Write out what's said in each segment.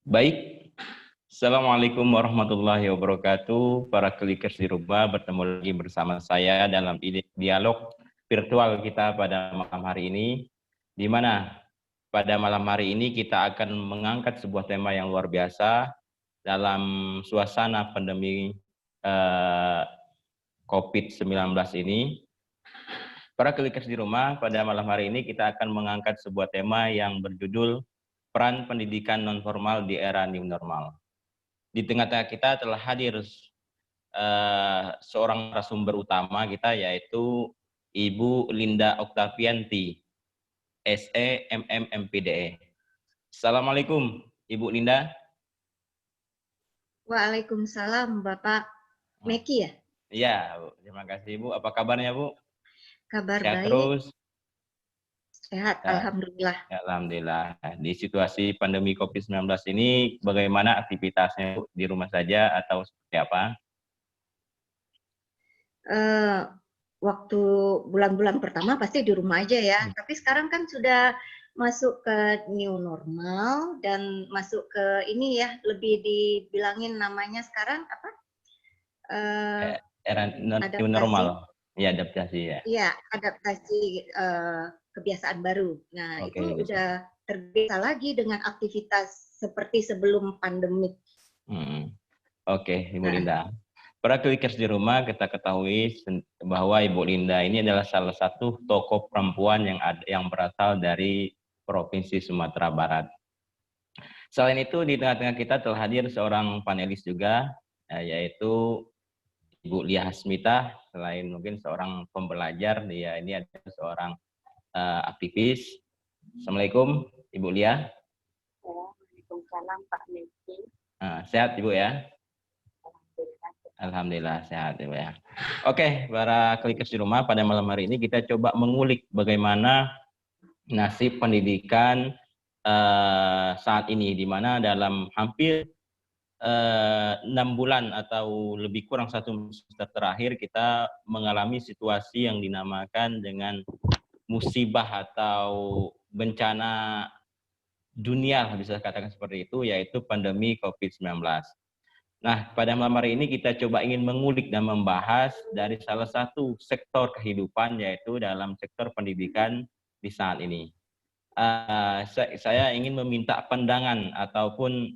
Baik, Assalamualaikum warahmatullahi wabarakatuh. Para klikers di rumah, bertemu lagi bersama saya dalam dialog virtual kita pada malam hari ini, di mana pada malam hari ini kita akan mengangkat sebuah tema yang luar biasa dalam suasana pandemi COVID-19 ini. Para klikers di rumah, pada malam hari ini kita akan mengangkat sebuah tema yang berjudul Peran Pendidikan Non-Formal di Era New Normal. Di tengah-tengah kita telah hadir seorang narasumber utama kita, yaitu Ibu Linda Oktavianti, SE MM MPDE. Assalamualaikum, Ibu Linda. Waalaikumsalam, Bapak Meki ya? Iya, terima kasih Bu. Apa kabarnya Bu? Kabar Sehat baik. Terus? Sehat, Ya, alhamdulillah. alhamdulillah. Di situasi pandemi COVID-19 ini, bagaimana aktivitasnya Bu? Di rumah saja atau seperti apa? Waktu bulan-bulan pertama pasti di rumah aja ya. Tapi sekarang kan sudah masuk ke new normal dan masuk ke ini ya, lebih dibilangin namanya sekarang apa? Era new normal. Ya, adaptasi ya. Iya, adaptasi kebiasaan baru. Nah, Oke, itu bisa. udah terbiasa lagi dengan aktivitas seperti sebelum pandemik. Oke, Ibu Linda. Para klikers di rumah, kita ketahui bahwa Ibu Linda ini adalah salah satu tokoh perempuan yang berasal dari Provinsi Sumatera Barat. Selain itu, di tengah-tengah kita telah hadir seorang panelis juga, yaitu Ibu Lia Hasmita. Selain mungkin seorang pembelajar, dia ini adalah seorang aktivis. Assalamualaikum, Ibu Lia. Waalaikumsalam, Pak Meki. Sehat Ibu ya? Alhamdulillah sehat Ibu ya. Oke, para klikers di rumah, pada malam hari ini kita coba mengulik bagaimana nasib pendidikan saat ini, di mana dalam hampir 6 bulan atau lebih kurang 1 semester terakhir kita mengalami situasi yang dinamakan dengan musibah atau bencana dunia, bisa katakan seperti itu, yaitu pandemi COVID-19. Nah, pada malam hari ini kita coba ingin mengulik dan membahas dari salah satu sektor kehidupan, yaitu dalam sektor pendidikan di saat ini. Saya ingin meminta pandangan ataupun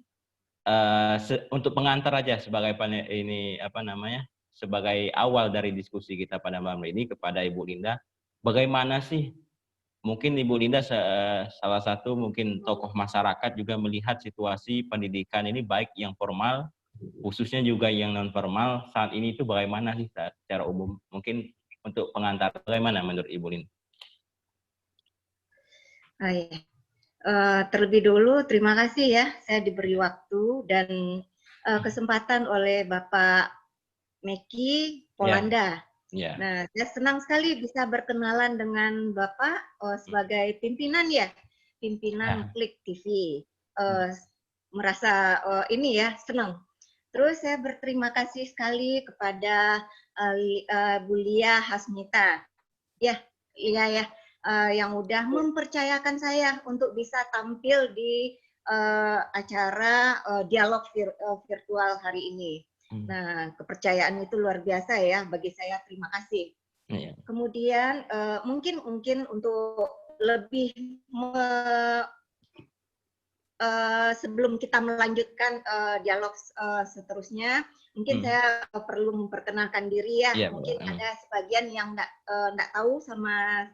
untuk pengantar aja sebagai sebagai awal dari diskusi kita pada malam ini kepada Ibu Linda. Bagaimana sih mungkin Ibu Linda salah satu mungkin tokoh masyarakat juga melihat situasi pendidikan ini, baik yang formal khususnya juga yang non formal saat ini itu bagaimana sih secara umum? Mungkin untuk pengantar, bagaimana menurut Ibu Linda? Terlebih dulu terima kasih ya, saya diberi waktu dan kesempatan oleh Bapak Meki Polanda. Yeah. Nah, saya senang sekali bisa berkenalan dengan Bapak sebagai pimpinan ya, pimpinan Klik TV. Merasa ini ya, senang. Terus saya berterima kasih sekali kepada Bu Lia Hasmita. Ya, yang udah mempercayakan saya untuk bisa tampil di acara dialog virtual hari ini. Nah, kepercayaan itu luar biasa ya, bagi saya terima kasih. Kemudian mungkin untuk lebih sebelum kita melanjutkan dialog seterusnya, mungkin saya perlu memperkenalkan diri ya. Mungkin ada sebagian yang nggak tahu sama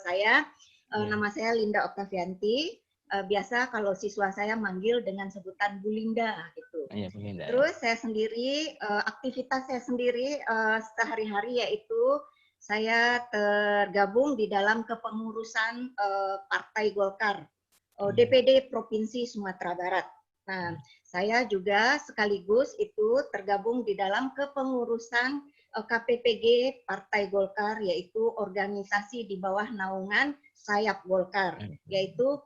saya. Nama saya Linda Oktavianti. Biasa kalau siswa saya manggil dengan sebutan Bu Linda gitu. Terus saya sendiri, aktivitas saya sendiri sehari-hari yaitu saya tergabung di dalam kepengurusan Partai Golkar. DPD Provinsi Sumatera Barat. Nah, saya juga sekaligus itu tergabung di dalam kepengurusan KPPG Partai Golkar, yaitu organisasi di bawah naungan sayap Golkar, yaitu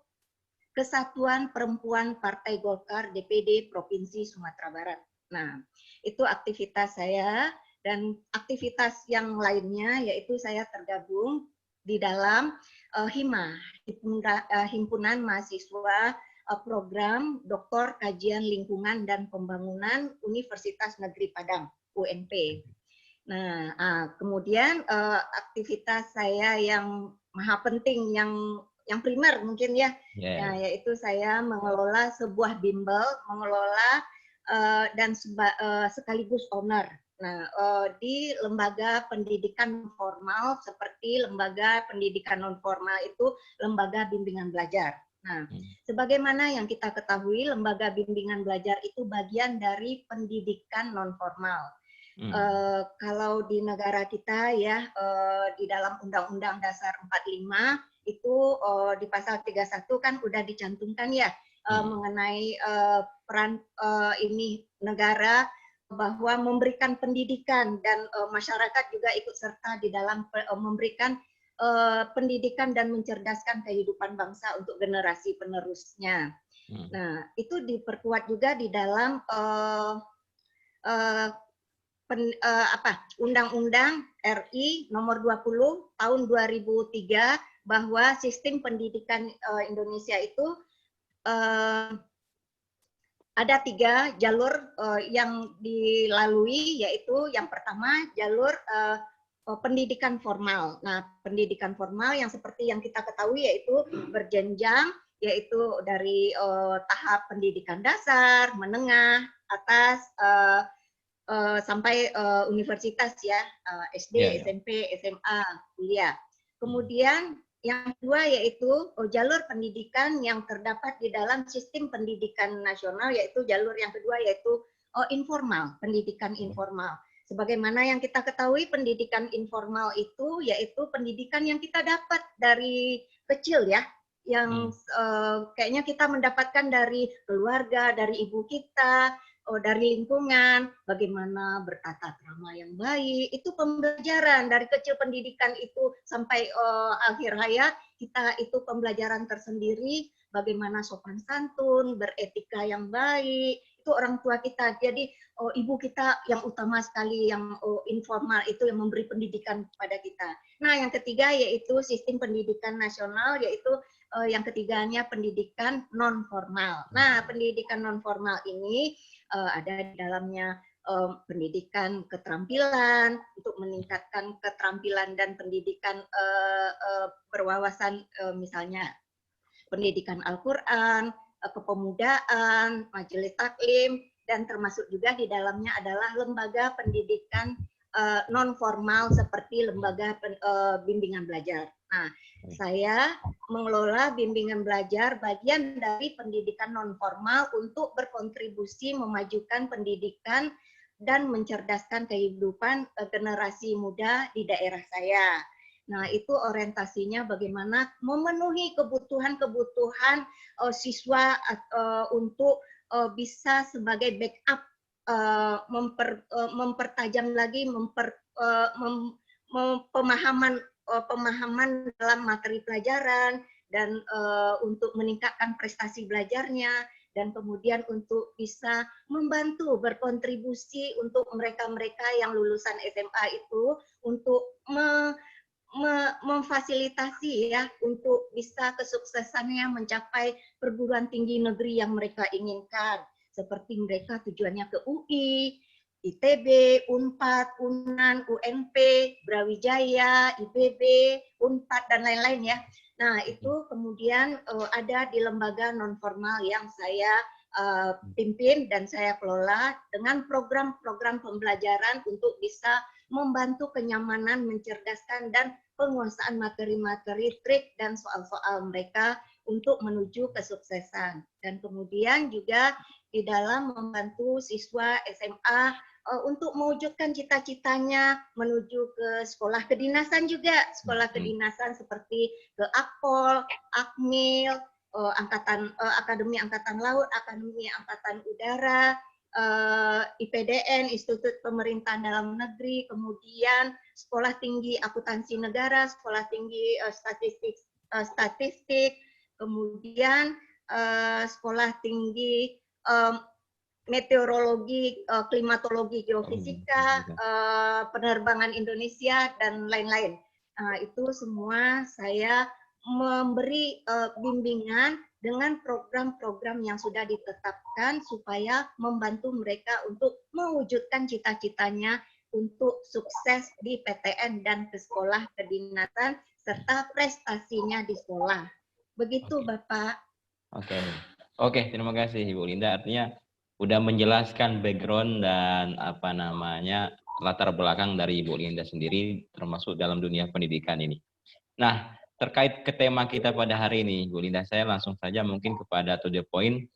Kesatuan Perempuan Partai Golkar DPD Provinsi Sumatera Barat. Nah, itu aktivitas saya, dan aktivitas yang lainnya yaitu saya tergabung di dalam HIMA, Himpunan Mahasiswa program Doktor Kajian Lingkungan dan Pembangunan Universitas Negeri Padang, UNP. Nah, kemudian aktivitas saya yang maha penting, yang primer mungkin ya, nah, yaitu saya mengelola sebuah bimbel, mengelola dan sekaligus owner. Nah, di lembaga pendidikan formal seperti lembaga pendidikan non formal itu lembaga bimbingan belajar. Nah, sebagaimana yang kita ketahui, lembaga bimbingan belajar itu bagian dari pendidikan non formal. Kalau di negara kita ya, di dalam Undang-Undang Dasar 45 itu di pasal 31 kan udah dicantumkan ya mengenai peran ini negara bahwa memberikan pendidikan dan masyarakat juga ikut serta di dalam memberikan pendidikan dan mencerdaskan kehidupan bangsa untuk generasi penerusnya. Nah, itu diperkuat juga di dalam Undang-Undang RI nomor 20 tahun 2003 bahwa sistem pendidikan Indonesia itu ada 3 jalur yang dilalui, yaitu yang pertama jalur pendidikan formal. Nah, pendidikan formal yang seperti yang kita ketahui yaitu berjenjang, yaitu dari tahap pendidikan dasar, menengah, atas, sampai universitas ya, SD, SMP, SMA, kuliah. Kemudian yang kedua yaitu jalur pendidikan yang terdapat di dalam sistem pendidikan nasional, yaitu jalur yang kedua yaitu informal, pendidikan informal. Sebagaimana yang kita ketahui, pendidikan informal itu yaitu pendidikan yang kita dapat dari kecil ya, yang kayaknya kita mendapatkan dari keluarga, dari ibu kita, dari lingkungan, bagaimana bertata krama yang baik, itu pembelajaran dari kecil, pendidikan itu sampai akhir hayat, kita itu pembelajaran tersendiri, bagaimana sopan santun, beretika yang baik, itu orang tua kita. Jadi ibu kita yang utama sekali, yang informal itu yang memberi pendidikan kepada kita. Nah, yang ketiga yaitu sistem pendidikan nasional, yaitu yang ketiganya pendidikan non formal. Nah, pendidikan non formal ini ada di dalamnya pendidikan keterampilan untuk meningkatkan keterampilan dan pendidikan berwawasan, misalnya pendidikan Al-Quran, kepemudaan, majelis taklim, dan termasuk juga di dalamnya adalah lembaga pendidikan non formal seperti lembaga bimbingan belajar. Nah, saya mengelola bimbingan belajar bagian dari pendidikan non formal untuk berkontribusi memajukan pendidikan dan mencerdaskan kehidupan generasi muda di daerah saya. Nah, itu orientasinya bagaimana memenuhi kebutuhan-kebutuhan siswa untuk bisa sebagai backup, mempertajam lagi pemahaman dalam materi pelajaran, dan untuk meningkatkan prestasi belajarnya, dan kemudian untuk bisa membantu berkontribusi untuk mereka-mereka yang lulusan SMA itu untuk memfasilitasi ya untuk bisa kesuksesannya mencapai perguruan tinggi negeri yang mereka inginkan. Seperti mereka tujuannya ke UI, ITB, Unpad, Unan, UNP, Brawijaya, IPB, Unpad, dan lain-lain ya. Nah, itu kemudian ada di lembaga non formal yang saya pimpin dan saya kelola dengan program-program pembelajaran untuk bisa membantu kenyamanan, mencerdaskan, dan penguasaan materi-materi, trik, dan soal-soal mereka untuk menuju kesuksesan. Dan kemudian juga di dalam membantu siswa SMA untuk mewujudkan cita-citanya menuju ke sekolah kedinasan juga, sekolah kedinasan seperti ke Akpol, Akmil, Akademi Angkatan Laut, Akademi Angkatan Udara, IPDN, Institut Pemerintahan Dalam Negeri, kemudian Sekolah Tinggi Akuntansi Negara, Sekolah Tinggi Statistik, kemudian Sekolah Tinggi Meteorologi, Klimatologi, Geofisika, Penerbangan Indonesia, dan lain-lain. Itu semua saya memberi bimbingan dengan program-program yang sudah ditetapkan supaya membantu mereka untuk mewujudkan cita-citanya untuk sukses di PTN dan ke sekolah kedinasan serta prestasinya di sekolah. Begitu, Bapak. Oke, terima kasih Ibu Linda. Artinya udah menjelaskan background dan latar belakang dari Ibu Linda sendiri termasuk dalam dunia pendidikan ini. Nah, terkait ke tema kita pada hari ini, Bu Linda, saya langsung saja mungkin kepada to the point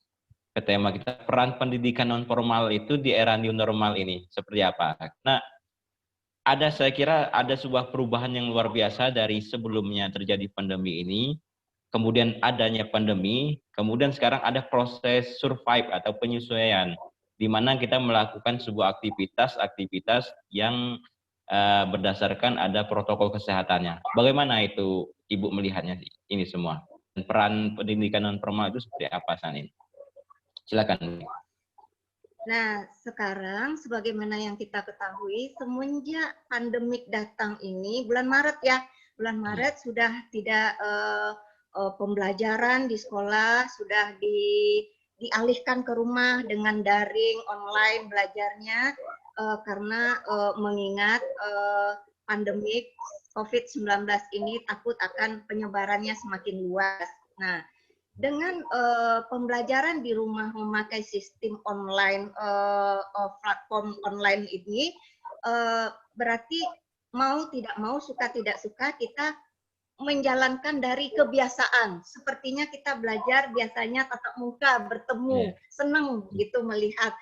ke tema kita, peran pendidikan non formal itu di era new normal ini seperti apa? Nah, saya kira ada sebuah perubahan yang luar biasa dari sebelumnya terjadi pandemi ini, kemudian adanya pandemi, kemudian sekarang ada proses survive atau penyesuaian, di mana kita melakukan sebuah aktivitas yang berdasarkan ada protokol kesehatannya. Bagaimana itu Ibu melihatnya ini semua? Dan peran pendidikan non formal itu seperti apa saat ini? Silakan. Nah, sekarang sebagaimana yang kita ketahui, semenjak pandemik datang ini, bulan Maret ya, bulan Maret sudah tidak pembelajaran di sekolah, sudah dialihkan ke rumah dengan daring, online belajarnya, karena mengingat pandemik COVID-19 ini takut akan penyebarannya semakin luas. Nah, dengan pembelajaran di rumah memakai sistem online, platform online ini, berarti mau tidak mau, suka tidak suka, kita menjalankan dari kebiasaan. Sepertinya kita belajar biasanya tatap muka, bertemu, senang gitu melihat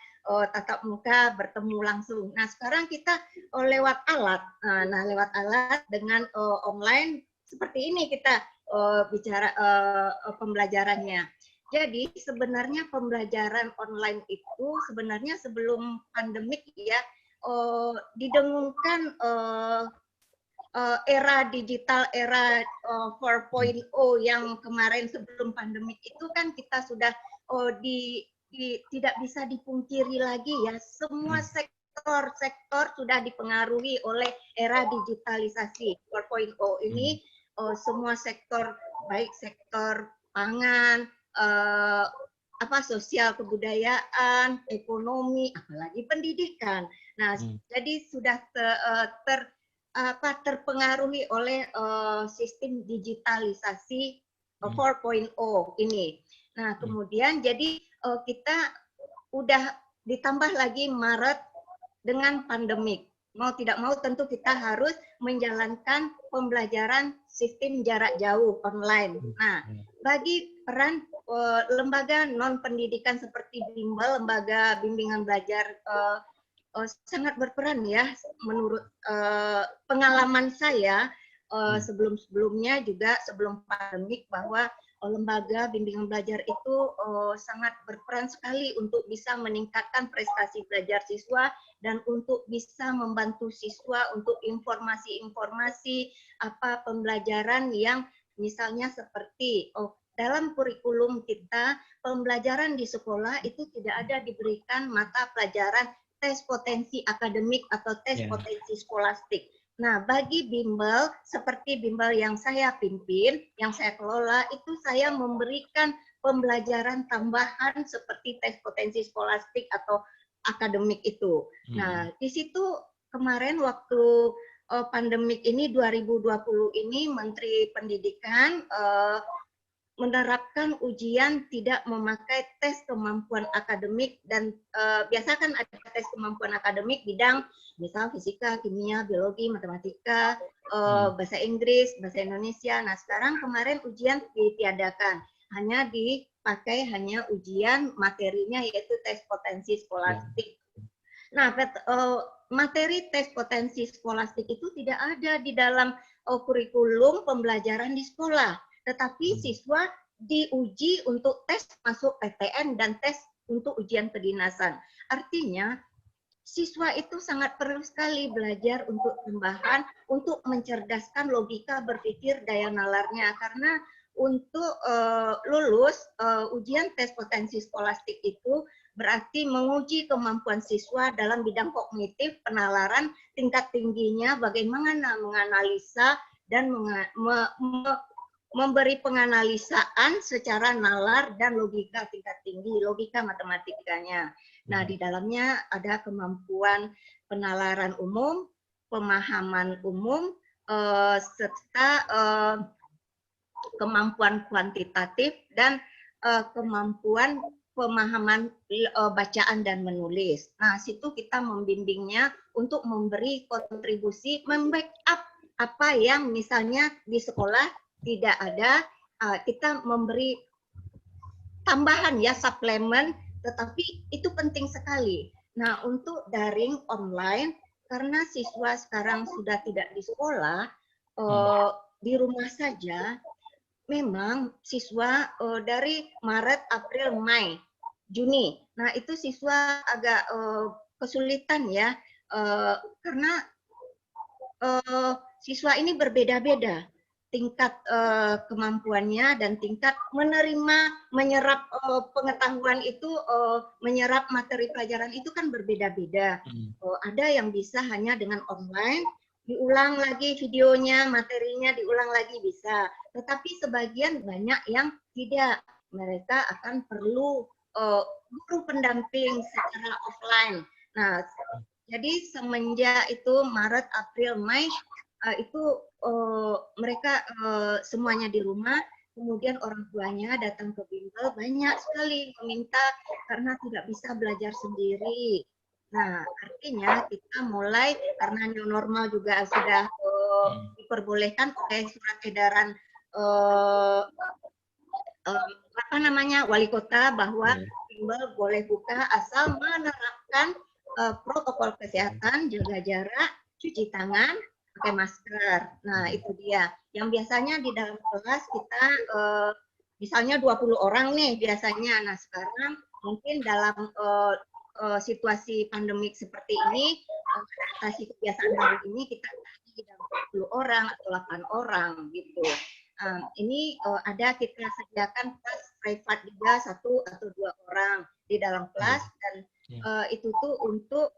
tatap muka, bertemu langsung. Nah, sekarang kita lewat alat. Nah, lewat alat dengan online seperti ini kita bicara pembelajarannya. Jadi sebenarnya pembelajaran online itu sebenarnya sebelum pandemik ya didengungkan era digital, era 4.0 yang kemarin sebelum pandemik itu kan kita sudah tidak bisa dipungkiri lagi ya, semua sektor sudah dipengaruhi oleh era digitalisasi 4.0 ini. Semua sektor, baik sektor pangan, sosial kebudayaan, ekonomi, apalagi pendidikan. Nah, jadi sudah terpengaruhi oleh sistem digitalisasi 4.0 ini. Nah, kemudian jadi kita udah ditambah lagi Maret dengan pandemik. Mau tidak mau tentu kita harus menjalankan pembelajaran sistem jarak jauh online. Nah, bagi peran lembaga non pendidikan seperti bimbel, lembaga bimbingan belajar, sangat berperan ya menurut pengalaman saya sebelum-sebelumnya juga sebelum pandemik, bahwa lembaga bimbingan belajar itu sangat berperan sekali untuk bisa meningkatkan prestasi belajar siswa dan untuk bisa membantu siswa untuk informasi-informasi pembelajaran yang misalnya seperti dalam kurikulum kita, pembelajaran di sekolah itu tidak ada diberikan mata pelajaran tes potensi akademik atau tes potensi skolastik. Nah, bagi bimbel, seperti bimbel yang saya pimpin, yang saya kelola, itu saya memberikan pembelajaran tambahan seperti tes potensi skolastik atau akademik itu. Nah, di situ kemarin waktu pandemik ini 2020 ini Menteri Pendidikan menerapkan ujian tidak memakai tes kemampuan akademik, dan biasa kan ada tes kemampuan akademik bidang misal fisika, kimia, biologi, matematika, bahasa Inggris, bahasa Indonesia. Nah, sekarang kemarin ujian ditiadakan, hanya dipakai hanya ujian materinya yaitu tes potensi skolastik. Nah, materi tes potensi skolastik itu tidak ada di dalam kurikulum pembelajaran di sekolah. Tetapi siswa diuji untuk tes masuk PTN dan tes untuk ujian kedinasan. Artinya, siswa itu sangat perlu sekali belajar untuk tambahan, untuk mencerdaskan logika berpikir daya nalarnya. Karena untuk lulus ujian tes potensi skolastik itu berarti menguji kemampuan siswa dalam bidang kognitif, penalaran, tingkat tingginya, bagaimana menganalisa, dan memberi penganalisaan secara nalar dan logika tingkat tinggi, logika matematikanya. Nah, di dalamnya ada kemampuan penalaran umum, pemahaman umum, serta kemampuan kuantitatif dan kemampuan pemahaman bacaan dan menulis. Nah, situ kita membimbingnya untuk memberi kontribusi, membackup apa yang misalnya di sekolah tidak ada, kita memberi tambahan ya, suplemen, tetapi itu penting sekali. Nah, untuk daring online, karena siswa sekarang sudah tidak di sekolah, di rumah saja, memang siswa dari Maret, April, Mei, Juni. Nah, itu siswa agak kesulitan ya, karena siswa ini berbeda-beda tingkat kemampuannya dan tingkat menyerap pengetahuan itu, menyerap materi pelajaran itu kan berbeda-beda. Ada yang bisa hanya dengan online, diulang lagi videonya, materinya diulang lagi bisa. Tetapi sebagian banyak yang tidak. Mereka akan perlu guru pendamping secara offline. Nah, jadi semenjak itu Maret, April, Mei, itu mereka semuanya di rumah, kemudian orang tuanya datang ke bimbel, banyak sekali meminta karena tidak bisa belajar sendiri. Nah, artinya kita mulai, karena new normal juga sudah diperbolehkan oleh surat edaran wali kota bahwa bimbel boleh buka asal menerapkan protokol kesehatan, jaga jarak, cuci tangan, pakai masker. Nah, itu dia. Yang biasanya di dalam kelas kita misalnya 20 orang nih biasanya. Nah, sekarang mungkin dalam situasi pandemik seperti ini, adaptasi kebiasaan baru ini kita di dalam 10 orang atau 8 orang gitu. Ini ada kita sediakan kelas private juga 1 atau 2 orang di dalam kelas, dan itu tuh untuk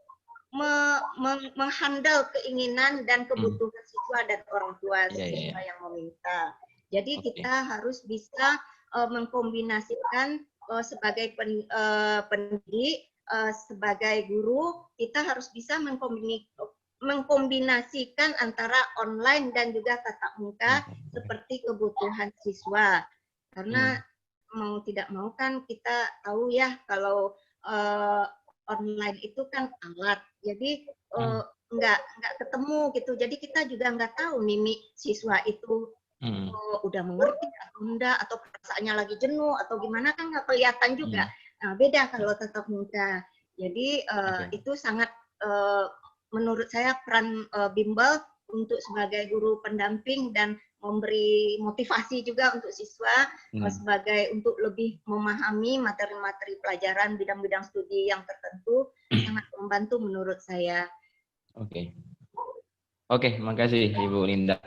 menghandle keinginan dan kebutuhan siswa dan orang tua siswa yang meminta. Jadi kita harus bisa mengkombinasikan sebagai pendidik, sebagai guru, kita harus bisa mengkombinasikan antara online dan juga tatap muka seperti kebutuhan siswa. Karena mau tidak mau kan kita tahu ya kalau online itu kan alat, jadi nggak ketemu gitu. Jadi kita juga nggak tahu mimik siswa itu udah mengerti atau enggak, atau perasaannya lagi jenuh atau gimana, kan nggak kelihatan juga. Nah, beda kalau tatap muka. Jadi itu sangat menurut saya peran bimbel untuk sebagai guru pendamping dan memberi motivasi juga untuk siswa sebagai untuk lebih memahami materi-materi pelajaran bidang-bidang studi yang tertentu, sangat membantu menurut saya. Oke, makasih Ibu Linda.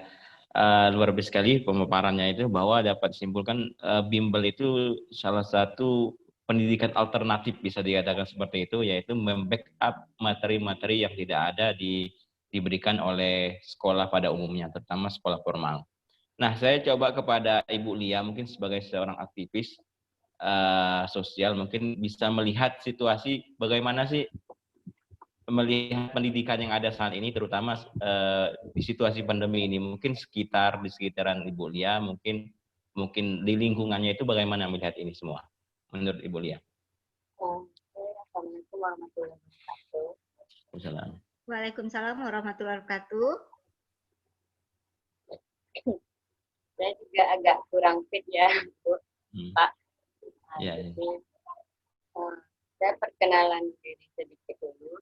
Luar biasa sekali pemaparannya itu, bahwa dapat disimpulkan bimbel itu salah satu pendidikan alternatif, bisa dikatakan seperti itu, yaitu membackup materi-materi yang tidak ada diberikan oleh sekolah pada umumnya, terutama sekolah formal. Nah, saya coba kepada Ibu Lia, mungkin sebagai seorang aktivis sosial, mungkin bisa melihat situasi bagaimana sih melihat pendidikan yang ada saat ini, terutama di situasi pandemi ini. Mungkin di sekitaran Ibu Lia, mungkin di lingkungannya itu bagaimana melihat ini semua, menurut Ibu Lia? Assalamualaikum warahmatullahi wabarakatuh. Waalaikumsalam warahmatullahi wabarakatuh. Saya juga agak kurang fit ya, Pak. Jadi, saya perkenalan diri sedikit dulu.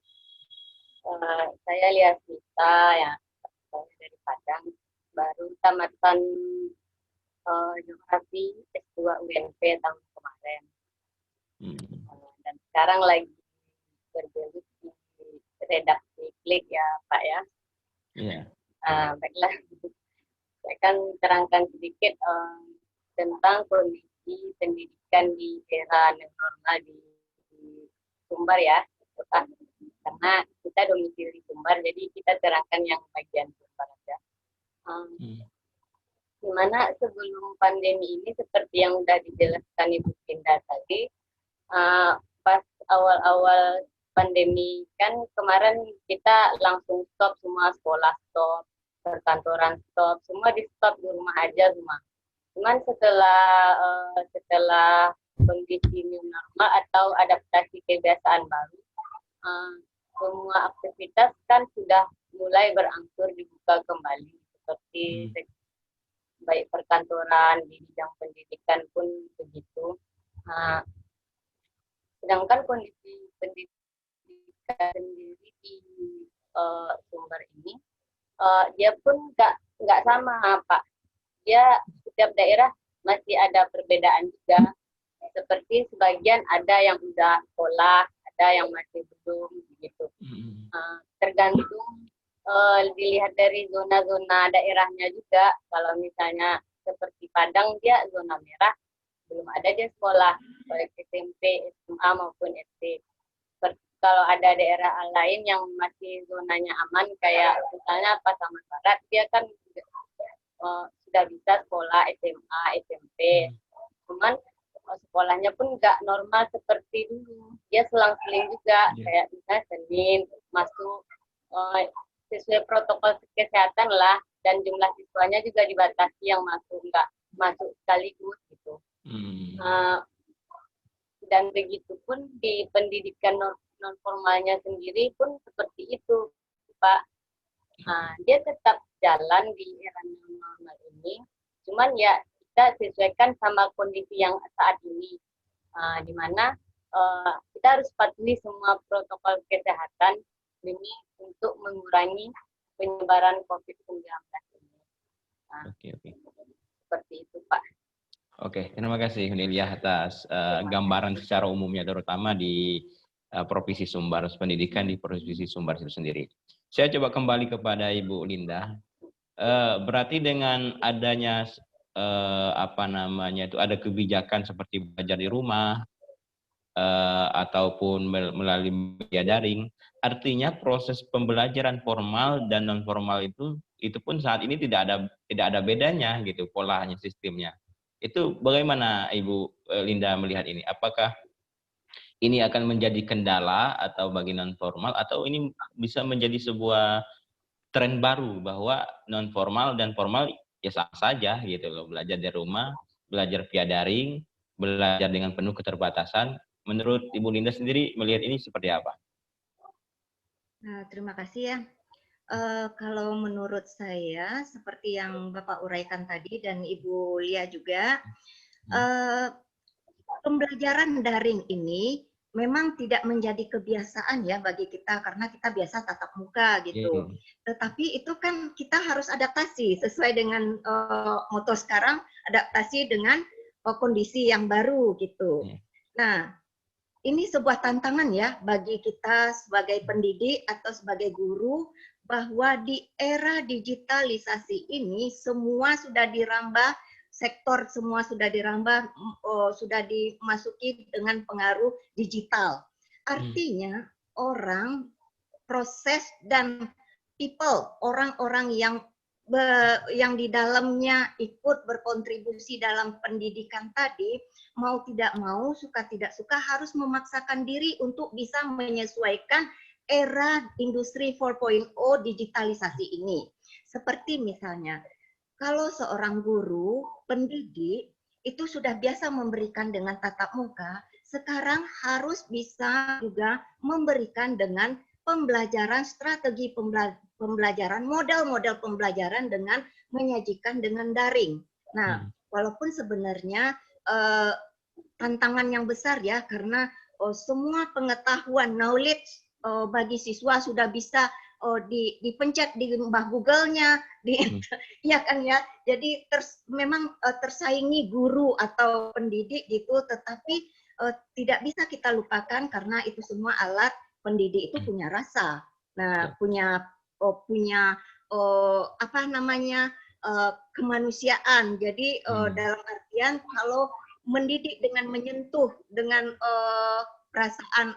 Saya Lia Sita, ya, saya dari Padang, baru tamatan geografi S2 UNP tahun kemarin. Dan sekarang lagi bergelut di redaksi Klik ya, Pak ya. Baiklah. Saya akan terangkan sedikit tentang kondisi pendidikan di era normal di Sumbar ya, Pak. Karena kita domisili Sumbar, jadi kita terangkan yang bagian Sumbar aja. Dimana sebelum pandemi ini seperti yang sudah dijelaskan Ibu Linda tadi, pas awal-awal pandemi kan kemarin kita langsung stop semua, sekolah stop, perkantoran stop, semua di stop, di rumah aja semua. Cuman setelah kondisi new normal atau adaptasi kebiasaan baru, semua aktivitas kan sudah mulai berangsur dibuka kembali, seperti baik perkantoran, di bidang pendidikan pun begitu. Sedangkan kondisi pendidikan sendiri di Sumbar ini, dia pun nggak sama, Pak. Dia setiap daerah masih ada perbedaan juga. Seperti sebagian ada yang udah sekolah, ada yang masih belum, begitu. Tergantung dilihat dari zona-zona daerahnya juga. Kalau misalnya seperti Padang, dia zona merah, belum ada dia sekolah, baik SMP, SMA maupun SD. Kalau ada daerah lain yang masih zonanya aman, kayak misalnya Pasaman Barat, dia kan sudah bisa sekolah SMA, SMP. Cuman sekolahnya pun nggak normal seperti dulu. Dia selang-seling juga, kayak misalnya Senin masuk sesuai protokol kesehatan lah, dan jumlah siswanya juga dibatasi, yang masuk nggak masuk sekaligus gitu. Dan begitu pun di pendidikan non formalnya sendiri pun seperti itu, Pak. Dia tetap jalan di era normal ini, cuman ya kita sesuaikan sama kondisi yang saat ini, di mana kita harus patuhi semua protokol kesehatan demi untuk mengurangi penyebaran COVID-19 ini. Oke. Seperti itu, Pak. Oke, terima kasih Nelia atas gambaran secara umumnya, terutama di Provinsi Sumbar, pendidikan di Provinsi Sumbar itu sendiri. Saya coba kembali kepada Ibu Linda. Berarti dengan adanya ada kebijakan seperti belajar di rumah ataupun melalui media daring, artinya proses pembelajaran formal dan non formal itu pun saat ini tidak ada bedanya gitu, polanya, sistemnya. Itu bagaimana Ibu Linda melihat ini? Apakah ini akan menjadi kendala atau bagi non formal, atau ini bisa menjadi sebuah tren baru bahwa non formal dan formal ya sama saja gitu loh, belajar dari rumah, belajar via daring, belajar dengan penuh keterbatasan. Menurut Ibu Linda sendiri melihat ini seperti apa? Terima kasih ya. Kalau menurut saya, seperti yang Bapak uraikan tadi dan Ibu Lia juga, pembelajaran daring ini memang tidak menjadi kebiasaan ya bagi kita, karena kita biasa tatap muka gitu. Tetapi itu kan kita harus adaptasi sesuai dengan moto sekarang, adaptasi dengan kondisi yang baru gitu. Nah, ini sebuah tantangan ya bagi kita sebagai pendidik atau sebagai guru, bahwa di era digitalisasi ini semua sudah dirambah, sektor semua sudah dirambah, sudah dimasuki dengan pengaruh digital. Artinya orang, proses, dan people, orang-orang yang di dalamnya ikut berkontribusi dalam pendidikan tadi, mau tidak mau, suka tidak suka, harus memaksakan diri untuk bisa menyesuaikan era industri 4.0 digitalisasi ini. Seperti misalnya, kalau seorang guru, pendidik, itu sudah biasa memberikan dengan tatap muka, sekarang harus bisa juga memberikan dengan pembelajaran, strategi pembelajaran, model-model pembelajaran dengan menyajikan dengan daring. Nah, walaupun sebenarnya tantangan yang besar ya, karena semua pengetahuan, knowledge bagi siswa sudah bisa dipencet di mbah Google-nya, ya kan ya. Jadi memang tersaingi guru atau pendidik gitu, tetapi tidak bisa kita lupakan karena itu semua alat. Pendidik itu punya rasa, nah punya kemanusiaan. Jadi dalam artian kalau mendidik dengan menyentuh dengan perasaan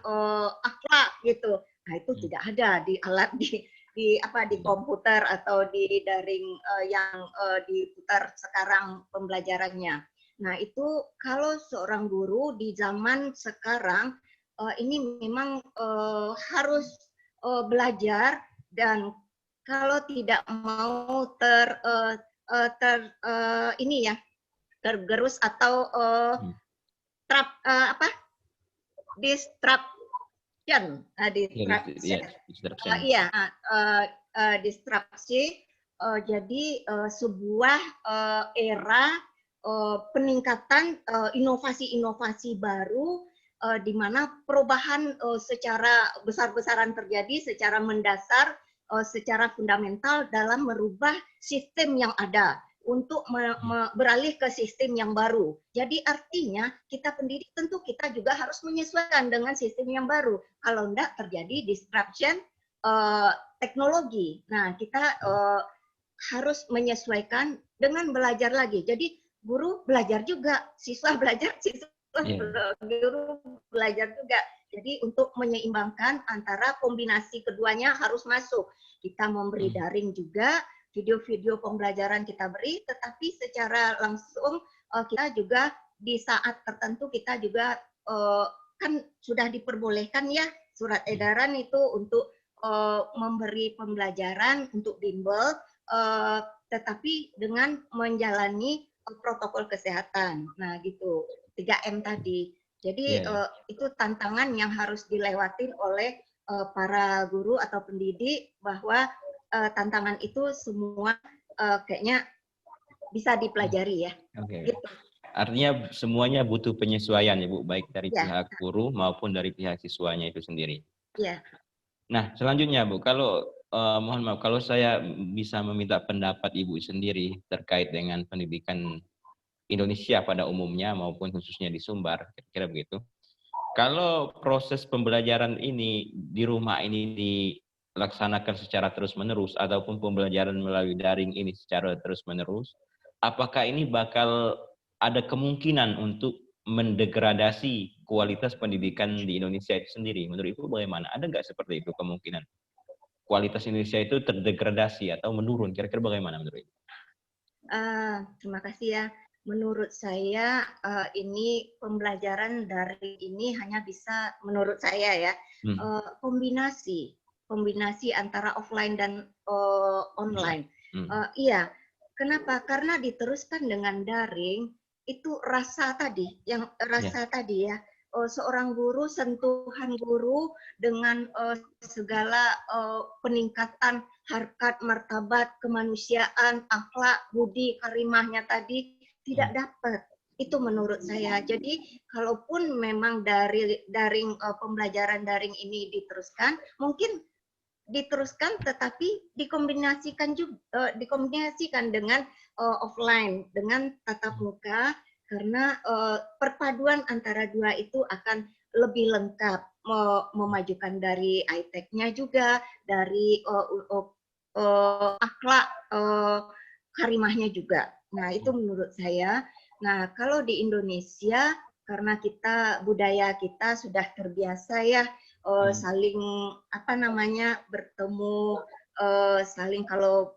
akhlak gitu, nah itu tidak ada di alat di di komputer atau di daring yang diputar sekarang pembelajarannya. Nah, itu kalau seorang guru di zaman sekarang ini memang harus belajar, dan kalau tidak mau tergerus atau disruption, distraksi. Jadi sebuah era peningkatan inovasi-inovasi baru, di mana perubahan secara besar-besaran terjadi, secara mendasar, secara fundamental dalam merubah sistem yang ada untuk beralih ke sistem yang baru. Jadi artinya kita pendidik tentu kita juga harus menyesuaikan dengan sistem yang baru. Kalau enggak terjadi disruption teknologi. Nah, kita harus menyesuaikan dengan belajar lagi. Jadi guru belajar juga, siswa belajar, guru belajar juga. Jadi untuk menyeimbangkan antara kombinasi keduanya harus masuk. Kita memberi daring juga, video-video pembelajaran kita beri, tetapi secara langsung kita juga di saat tertentu kita juga kan sudah diperbolehkan ya surat edaran itu untuk memberi pembelajaran untuk bimbel, tetapi dengan menjalani protokol kesehatan. Nah gitu, 3M tadi. Jadi itu tantangan yang harus dilewatin oleh para guru atau pendidik, bahwa tantangan itu semua kayaknya bisa dipelajari ya. Gitu. Artinya semuanya butuh penyesuaian ya Bu, baik dari pihak guru maupun dari pihak siswanya itu sendiri. Iya. Nah selanjutnya Bu, kalau mohon maaf kalau saya bisa meminta pendapat Ibu sendiri terkait dengan pendidikan Indonesia pada umumnya maupun khususnya di Sumbar, kira-kira begitu. Kalau proses pembelajaran ini di rumah ini dilaksanakan secara terus-menerus ataupun pembelajaran melalui daring ini secara terus-menerus, apakah ini bakal ada kemungkinan untuk mendegradasi kualitas pendidikan di Indonesia itu sendiri? Menurut Ibu bagaimana? Ada nggak seperti itu kemungkinan? Kualitas Indonesia itu terdegradasi atau menurun? Kira-kira bagaimana menurut Ibu? Terima kasih ya. Menurut saya ini pembelajaran daring ini hanya bisa, menurut saya ya, kombinasi antara offline dan online. Iya, kenapa? Karena diteruskan dengan daring itu rasa tadi ya, seorang guru, sentuhan guru dengan segala peningkatan harkat, martabat, kemanusiaan, akhlak, budi, karimahnya tadi tidak dapat. Itu menurut saya. Jadi kalaupun memang dari pembelajaran daring ini diteruskan, mungkin diteruskan tetapi dikombinasikan dengan offline, dengan tatap muka, karena perpaduan antara dua itu akan lebih lengkap, memajukan dari iptek-nya juga, dari akhlak karimahnya juga. Nah, itu menurut saya. Nah, kalau di Indonesia, karena budaya kita sudah terbiasa ya, saling bertemu, saling kalau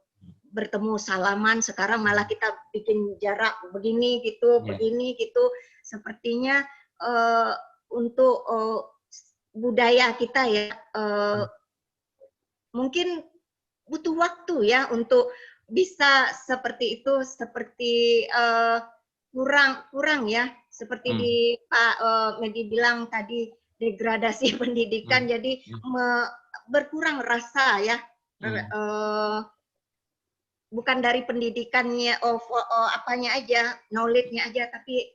bertemu salaman, sekarang malah kita bikin jarak begini gitu, begini gitu. Sepertinya untuk budaya kita ya, mungkin butuh waktu ya untuk bisa seperti itu, seperti kurang ya, seperti di Pak Medi bilang tadi, degradasi pendidikan, jadi berkurang rasa ya, bukan dari pendidikannya, apanya aja, knowledge-nya aja, tapi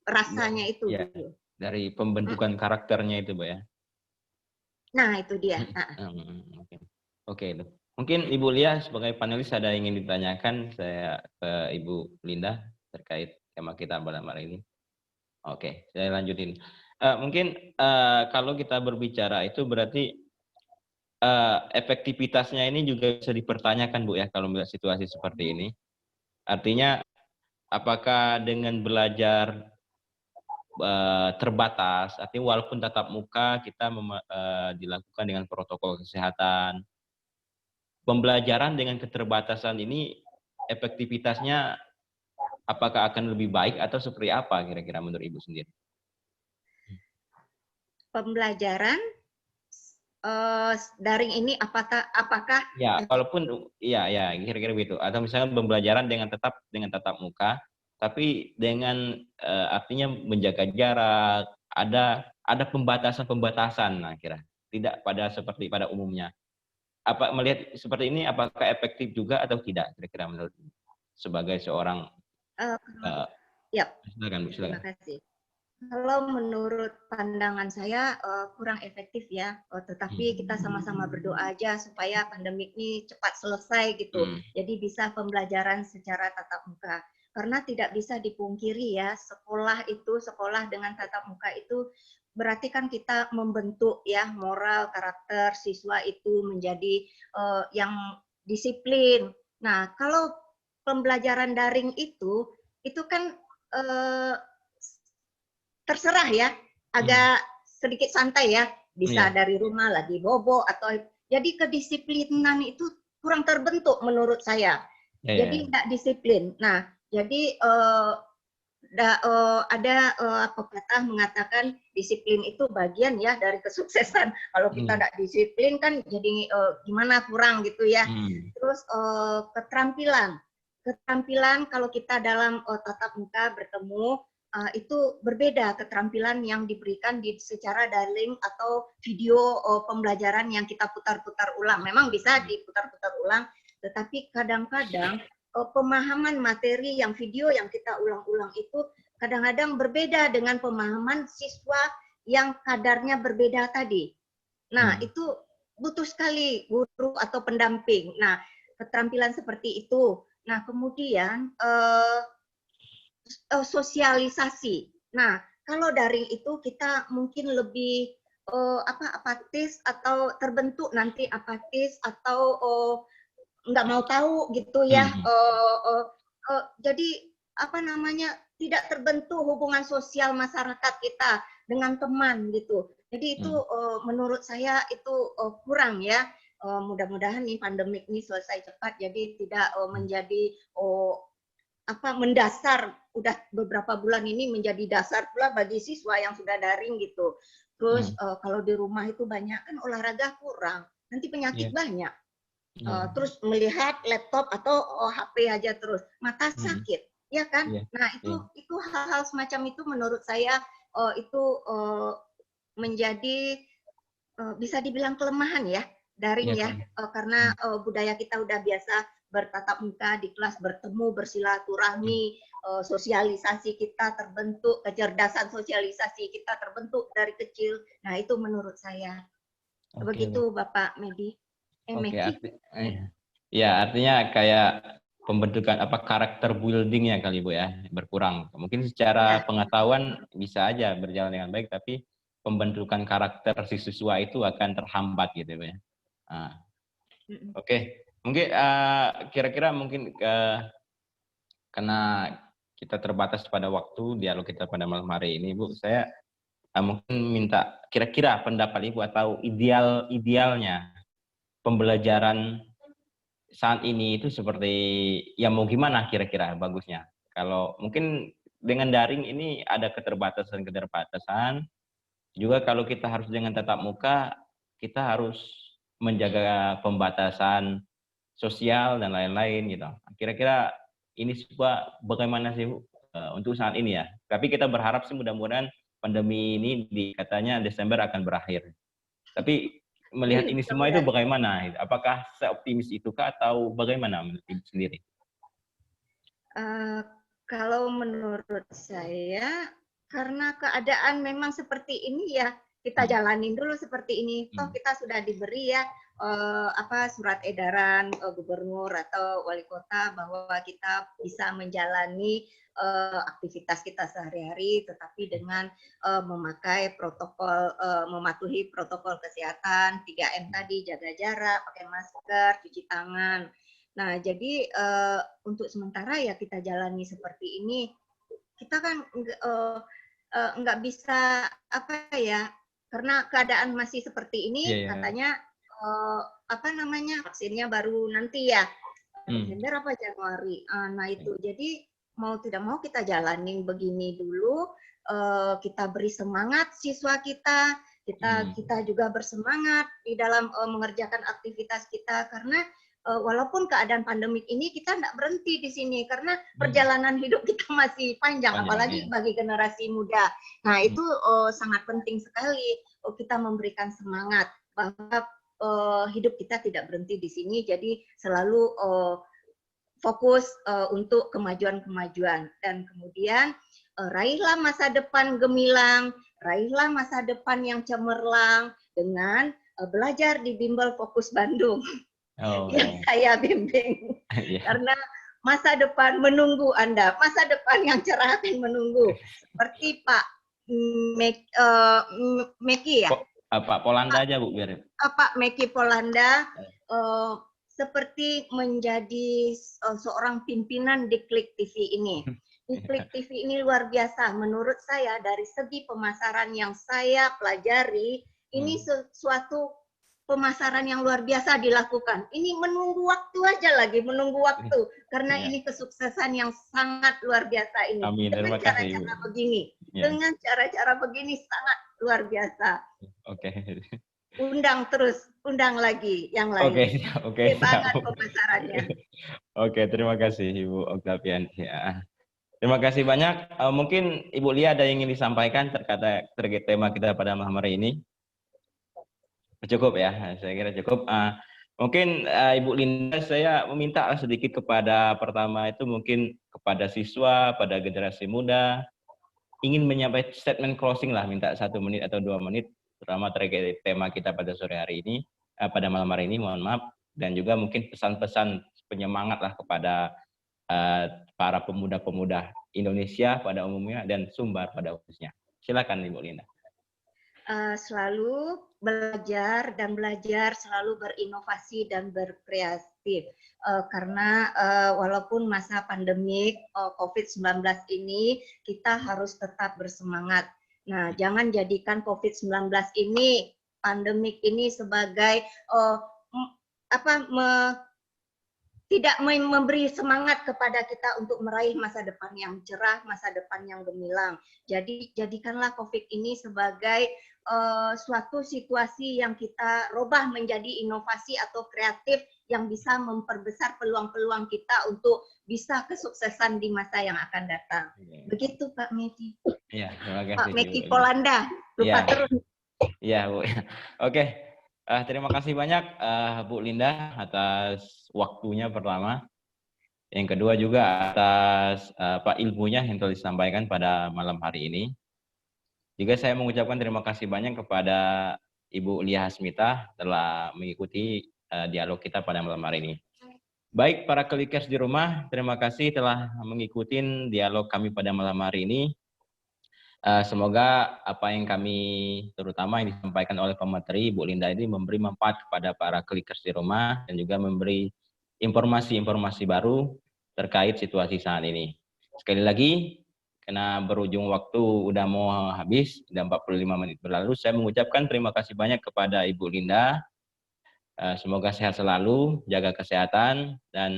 rasanya itu. Ya, dari pembentukan karakternya itu, Bu ya. Nah, itu dia. Oke. Mungkin Ibu Lia sebagai panelis ada yang ingin ditanyakan saya ke Ibu Linda terkait tema kita malam hari ini. Oke, saya lanjutin. Mungkin kalau kita berbicara itu berarti efektivitasnya ini juga bisa dipertanyakan Bu ya kalau melihat situasi seperti ini. Artinya apakah dengan belajar terbatas, artinya walaupun tatap muka kita dilakukan dengan protokol kesehatan, pembelajaran dengan keterbatasan ini efektivitasnya apakah akan lebih baik atau seperti apa kira-kira menurut Ibu sendiri? Pembelajaran daring ini apakah ya kalaupun ya kira-kira begitu, atau misalnya pembelajaran dengan tatap muka tapi dengan artinya menjaga jarak, ada pembatasan-pembatasan, nah kira tidak seperti pada umumnya. Apa melihat seperti ini apakah efektif juga atau tidak kira-kira menurut sebagai seorang ya, silakan. Terima kasih. Kalau menurut pandangan saya kurang efektif ya, tetapi kita sama-sama berdoa aja supaya pandemik ini cepat selesai gitu. Jadi bisa pembelajaran secara tatap muka. Karena tidak bisa dipungkiri ya, sekolah dengan tatap muka itu berarti kan kita membentuk ya moral karakter siswa itu menjadi yang disiplin. Nah, kalau pembelajaran daring itu kan terserah ya, agak sedikit santai ya, bisa dari rumah lagi bobo atau jadi kedisiplinan itu kurang terbentuk menurut saya. Jadi tidak disiplin. Nah, jadi ada pepatah mengatakan disiplin itu bagian ya dari kesuksesan. Kalau kita tidak disiplin kan jadi gimana kurang gitu ya. Terus keterampilan kalau kita dalam tatap muka bertemu itu berbeda keterampilan yang diberikan secara daring atau video pembelajaran yang kita putar-putar ulang. Memang bisa diputar-putar ulang, tetapi kadang-kadang pemahaman materi yang video yang kita ulang-ulang itu kadang-kadang berbeda dengan pemahaman siswa yang kadarnya berbeda tadi. Nah, itu butuh sekali guru atau pendamping. Nah, keterampilan seperti itu. Nah, kemudian sosialisasi. Nah, kalau daring itu kita mungkin lebih apatis atau terbentuk nanti apatis atau nggak mau tahu gitu ya. Jadi apa namanya tidak terbentuk hubungan sosial masyarakat kita dengan teman gitu. Jadi itu menurut saya itu kurang ya. Mudah-mudahan nih pandemik ini selesai cepat jadi tidak menjadi mendasar, udah beberapa bulan ini menjadi dasar pula bagi siswa yang sudah daring gitu. Terus kalau di rumah itu banyak kan olahraga kurang, nanti penyakit banyak. Terus melihat laptop atau HP aja terus, mata sakit, ya kan? Nah itu hal-hal semacam itu menurut saya itu menjadi bisa dibilang kelemahan ya daring ya, karena budaya kita udah biasa bertatap muka di kelas, bertemu, bersilaturahmi, sosialisasi kita terbentuk, kecerdasan sosialisasi kita terbentuk dari kecil. Nah, itu menurut saya. Begitu Bapak Medi. Artinya kayak pembentukan karakter building-nya kali Bu ya, berkurang. Mungkin secara pengetahuan bisa aja berjalan dengan baik, tapi pembentukan karakter si siswa itu akan terhambat gitu Bu ya. Mungkin kira-kira mungkin karena kita terbatas pada waktu dialog kita pada malam hari ini, Bu, saya mungkin minta kira-kira pendapat Ibu atau idealnya pembelajaran saat ini itu seperti ya mau gimana kira-kira bagusnya. Kalau mungkin dengan daring ini ada keterbatasan, juga kalau kita harus dengan tatap muka, kita harus menjaga pembatasan sosial dan lain-lain gitu. Kira-kira ini semua bagaimana sih Bu untuk saat ini ya? Tapi kita berharap sih mudah-mudahan pandemi ini katanya Desember akan berakhir. Tapi melihat ini semua itu bagaimana? Apakah seoptimis itukah atau bagaimana menurut Ibu sendiri? Kalau menurut saya karena keadaan memang seperti ini ya kita jalanin dulu seperti ini. Toh kita sudah diberi ya surat edaran gubernur atau wali kota bahwa kita bisa menjalani aktivitas kita sehari-hari, tetapi dengan memakai protokol, mematuhi protokol kesehatan 3M tadi, jaga jarak, pakai masker, cuci tangan. Nah, jadi untuk sementara ya kita jalani seperti ini. Kita kan nggak bisa karena keadaan masih seperti ini, katanya apa namanya vaksinnya baru nanti ya, Desember apa Januari. Nah itu jadi mau tidak mau kita jalanin begini dulu. Kita beri semangat siswa kita, kita juga bersemangat di dalam mengerjakan aktivitas kita karena walaupun keadaan pandemik ini kita tidak berhenti di sini karena perjalanan hidup kita masih panjang apalagi bagi generasi muda. Nah itu sangat penting sekali kita memberikan semangat bahwa hidup kita tidak berhenti di sini, jadi selalu fokus untuk kemajuan-kemajuan dan kemudian raihlah masa depan gemilang, raihlah masa depan yang cemerlang dengan belajar di Bimbel Fokus Bandung. Yang saya bimbing. Karena masa depan menunggu Anda, masa depan yang cerah akan menunggu. Seperti Pak Meki ya? Pak Polanda aja Bu, biar. Pak Meki Polanda seperti menjadi seorang pimpinan di Klik TV ini. Di Klik TV ini luar biasa. Menurut saya dari segi pemasaran yang saya pelajari, ini suatu pemasaran yang luar biasa dilakukan. Ini menunggu waktu aja lagi, menunggu waktu. Karena ini kesuksesan yang sangat luar biasa ini. Amin. Dengan cara-cara begini. Dengan cara-cara begini sangat luar biasa. Oke. Undang terus, undang lagi yang lain. Oke. Banget pemasarannya. Oke, terima kasih Ibu Oktavian. Ya. Terima kasih banyak. Mungkin Ibu Lia ada yang ingin disampaikan terkait tema kita pada malam hari ini. Cukup ya, saya kira cukup. Mungkin Ibu Linda, saya meminta sedikit kepada pertama itu mungkin kepada siswa, pada generasi muda, ingin menyampaikan statement closing lah, minta 1 menit atau 2 menit, terutama terkait tema kita pada sore hari ini, pada malam hari ini, mohon maaf, dan juga mungkin pesan-pesan penyemangat lah kepada para pemuda-pemuda Indonesia pada umumnya dan Sumbar pada khususnya. Silakan Ibu Linda. Selalu belajar dan belajar, selalu berinovasi dan berkreatif. Karena walaupun masa pandemik COVID-19 ini, kita harus tetap bersemangat. Nah, jangan jadikan COVID-19 ini, pandemik ini sebagai tidak memberi semangat kepada kita untuk meraih masa depan yang cerah, masa depan yang gemilang. Jadi jadikanlah COVID ini sebagai suatu situasi yang kita robah menjadi inovasi atau kreatif yang bisa memperbesar peluang-peluang kita untuk bisa kesuksesan di masa yang akan datang. Begitu Pak Meki. Iya, terima kasih. Pak Meki Polanda, lupa terus. Iya Bu. Oke. Terima kasih banyak Bu Linda atas waktunya pertama. Yang kedua juga atas ilmunya yang telah disampaikan pada malam hari ini. Juga saya mengucapkan terima kasih banyak kepada Ibu Lia Hasmita telah mengikuti dialog kita pada malam hari ini. Baik para Klikers di rumah, terima kasih telah mengikuti dialog kami pada malam hari ini. Semoga apa yang kami, terutama yang disampaikan oleh pemateri Ibu Linda ini memberi manfaat kepada para Klikers di rumah dan juga memberi informasi-informasi baru terkait situasi saat ini. Sekali lagi, karena berujung waktu udah mau habis, udah 45 menit berlalu, saya mengucapkan terima kasih banyak kepada Ibu Linda. Semoga sehat selalu, jaga kesehatan, dan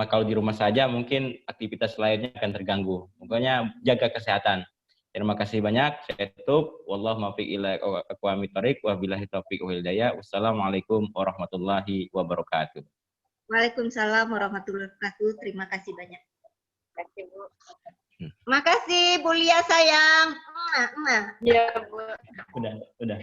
kalau di rumah saja mungkin aktivitas lainnya akan terganggu. Pokoknya jaga kesehatan. Terima kasih banyak. Saya tutup. Wallahu muwaffiq ila aqwamit thoriq wa billahi taufiq wal hidayah. Wassalamualaikum warahmatullahi wabarakatuh. Waalaikumsalam warahmatullahi wabarakatuh. Terima kasih banyak. Terima kasih Bu. Makasih Bu Lia sayang. Iya Bu. Udah.